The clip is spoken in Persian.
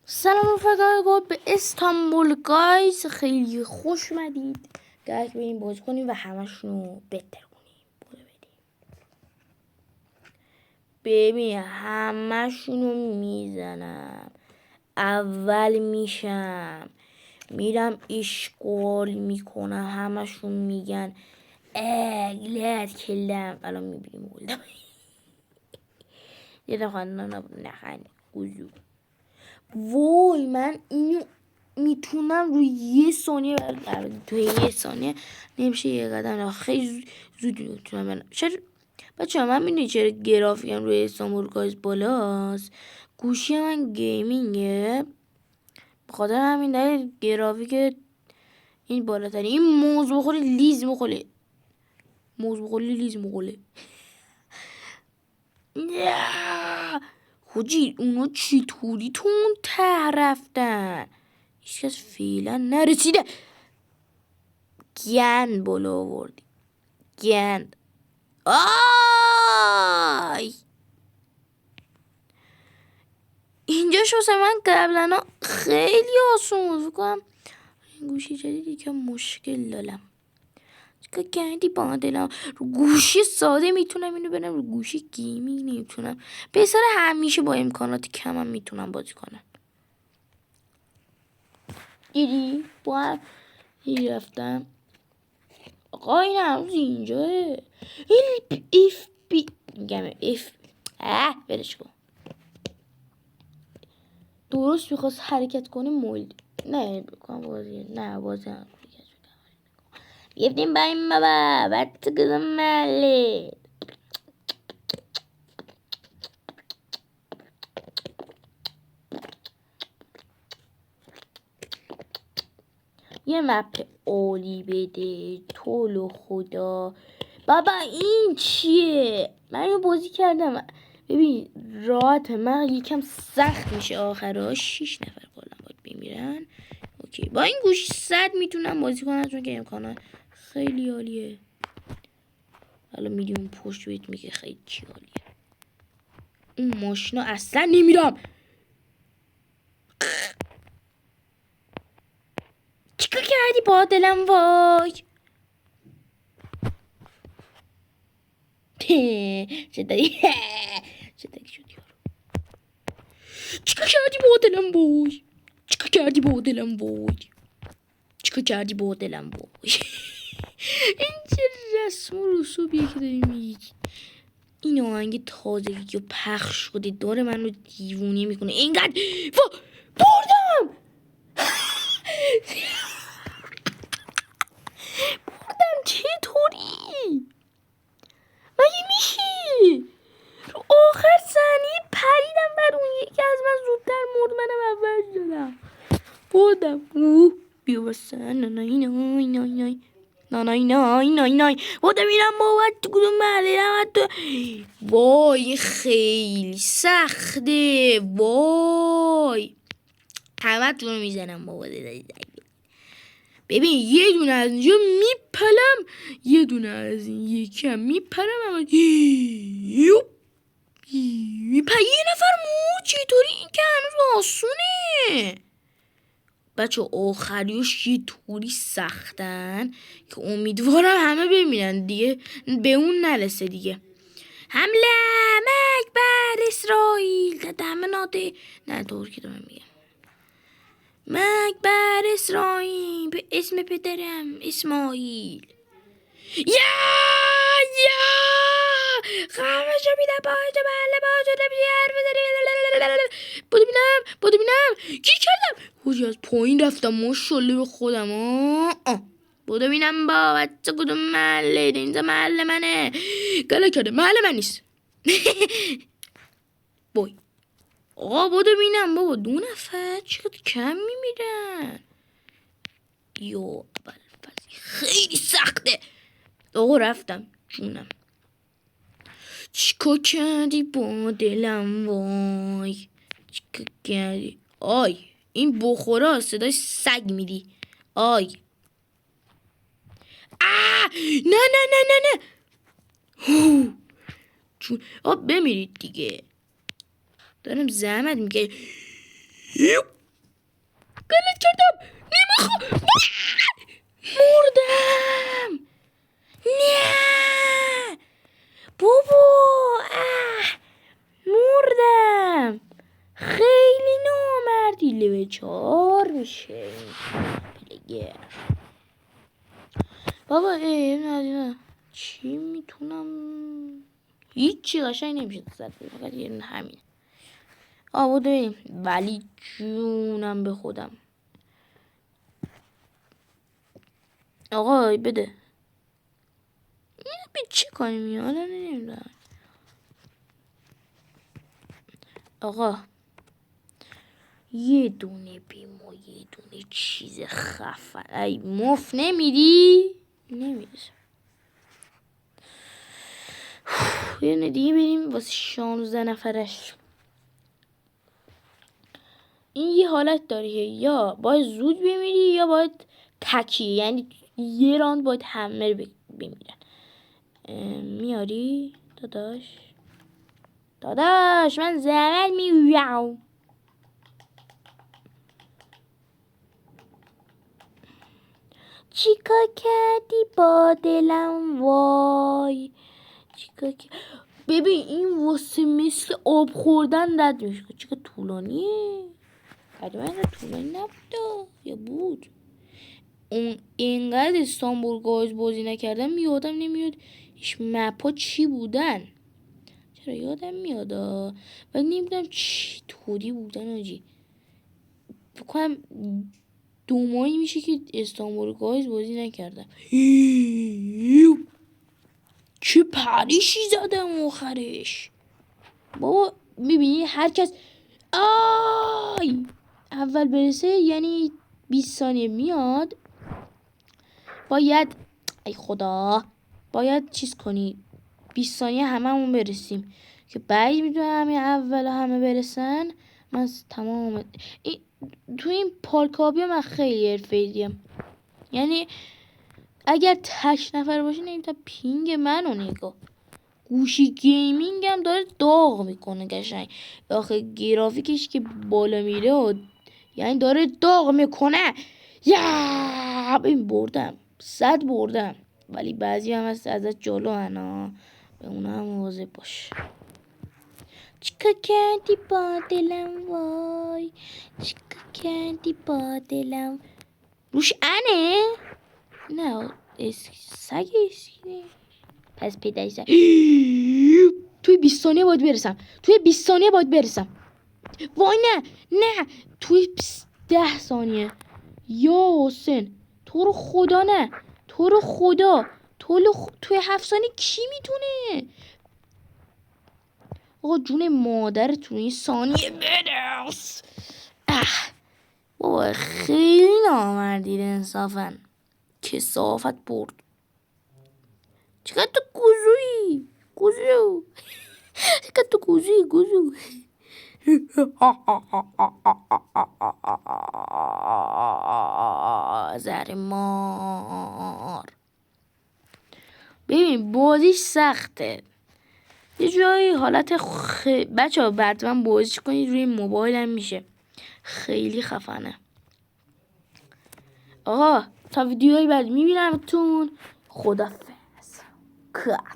سلام رفقا به استانبول گایز، خیلی خوش اومدید. درک بریم بازی کنیم و همشونو بهتر کنیم. ببین همشونو میزنم، اول میشم، میرم اشغال میکنم، همشون میگن اگلت کلم. الان میبینیم بولدم یه دفعه نخنه گوزو. وای من اینو میتونم روی یه ثانیه توی یه ثانیه نمیشه یه قدم خیلی زود میتونم برم. چرا بچه من میدونی چرا گرافیکم روی استانبول گایز بالاست؟ گوشی من گیمینگه، بخاطر همین دلیل گرافیک این بالاتری. این موز بخوری لیز میخوره، موز بخوری لیز میخوره. خوجی اونا چطوری تو اون ته رفتن؟ هیچ کس فعلا نرسیده. گند بالا آوردی، گند. آی اینجا شوسه من قبلا خیلی آسون بود کنم. این گوشی جدیدی که مشکل دارم. چکا کردی با دلم؟ رو گوشی ساده میتونم اینو برم، رو گوشی گیمینگ نمیتونم. پسر همیشه با امکانات کمم میتونم بازی کنم. دیدی با هم رفتم. آقا این هنوز اینجاه. ایف بی میگم ایف برش کن. درست میخواست حرکت کنه مولد. نه بکنم بازی، نه بازی هم گفتیم با این بابا بط کدوم مله. یه مپ عالی بده تو رو خدا. بابا این چیه؟ من اینو بازی کردم. ببین راحت، من یکم سخت میشه آخراش. 6 نفر کلا باید بمیرن. اوکی با این گوش 100 میتونم بازی کنم چون که امکانه خیلی عالیه. حالا میدیم پشت بهت میگه خیلی چی عالیه. اون ماشینا اصلا نمیرم. چیکار کردی با دلم؟ وای چه داری شد یارو. چیکار کردی با دلم؟ وای چیکار کردی با دلم؟ وای چیکار کردی با دلم؟ وای این چه رسم و رسوبیه که داری میگی؟ این آهنگ تازگی که پخش شده داره من رو دیوونه میکنه اینقدر. بردم بردم. چطوری مگه میشی؟ رو آخر ثانیه پریدم بر اون یکی از من زودتر مرد، منم اول شدم. بردم. بیا بسن نای نای نای نای نای نای نای نای. بودم اینم باید تو کدوم محله تو. وای خیلی سخته. وای همه تو رو میزنم بابا. ببین یه دونه از اینجا میپلم، یه دونه از این یکی هم میپرم. اما یه نفر چطوری این که هنوز آسونه؟ بچه آخریش یه طوری سختن که امیدوارم همه بمیرن دیگه، به اون نرسه دیگه. حمله مکبر اسرائیل دمه ناده. نه طور که دارم میگم مکبر اسرائیل به اسم پدرم اسماعیل. یا خواهشو میدم باشه بله باشه نمیشه حرف بزنی. بودو بینم کی کردم؟ خوشی از پایین رفتم ماشالله به خودم. بودو بینم با بچه کدوم محله؟ اینجا محله منه. گله کرده محله من نیست. بای آقا بودو بینم بابا 2 نفر چقدر کم میمیرن. یو خیلی سخته. آقا رفتم جونم. چیکار کردی با دلم؟ وای چیکار کردی؟ آی این بخورا صدای سگ میدی. آی نه نه نه نه نه. چون بمیرید دیگه. دارم زحمت میگه. غلط کردم. نمیخوام. مردم. نه بابا. مردم. خیلی نامردی. لول 4 میشه پلیگر. بابا نه چی میتونم. هیچی قشنگ نمیشه زد. فقط یه همین آباده بریم. ولی جونم به خودم. آقا بده. به چی کنیم یالا نمیدونم. آقا یه دونه بیم و یه دونه چیز خفن. ای مف نمیدی؟ نمیدی. یه دونه دیگه بریم واسه 16 نفرش. این یه حالت داره یا باید زود بمیری یا باید تکی، یعنی یه راند باید همه بمیرن. میاری داداش من زمل میویم. چیکار کردی با دلم وای. چیکار ببین این واسه مثل آب خوردن رد میشه. چیکار طولانیه. من طولانی نبود یا بود. اون اینقدر استانبول گاز بازی نکردم یادم نمیاد هیچ مپا چی بودن. چرا یادم میاد ولی نمیدونم چی طوری بودن آجی. فکر کنم 2 ماهی میشه که استانبول گاز بازی نکردم. چه پریشی زدم آخرش. بابا میبینی هر کس اول برسه یعنی 20 ثانیه میاد. باید ای خدا باید چیز کنی 20 ثانیه هممون برسیم که بعید میدونم همه اول همه برسن. من تمام تو این پارکابی من خیلی حرفه‌ایم. یعنی اگر 8 نفر باشه نمیتونم پینگ منو نگاه. گوشی گیمینگ هم داره داغ میکنه قشنگ. آخه گرافیکش که بالا میره یعنی داره داغ میکنه. ببین بردم 100 بردم ولی بعضی هم هست ازت جلو هنا. به اونا هم مواظب باش. چیکار کردی با دلم وای. چیکار کردی با دلم. روش انه نه سگ اسکی. پس پدری سگ. توی 20 ثانیه باید برسم. وای نه توی 10 ثانیه. یا حسین تو رو خدا نه. توی 7 ثانیه کی میتونه. آقا جون مادر تو این ثانیه برس. بابا خیلی نامردید انصافا. کثافت برد. چقدر تو گوزو چقدر تو گوزو زهر مار. ببین بازیش سخته یه جایی حالت بچه ها بعد من بازیش کنید روی موبایل هم میشه. خیلی خفنه. آقا تا ویدیوهای بعد میبینمتون. خدافظ.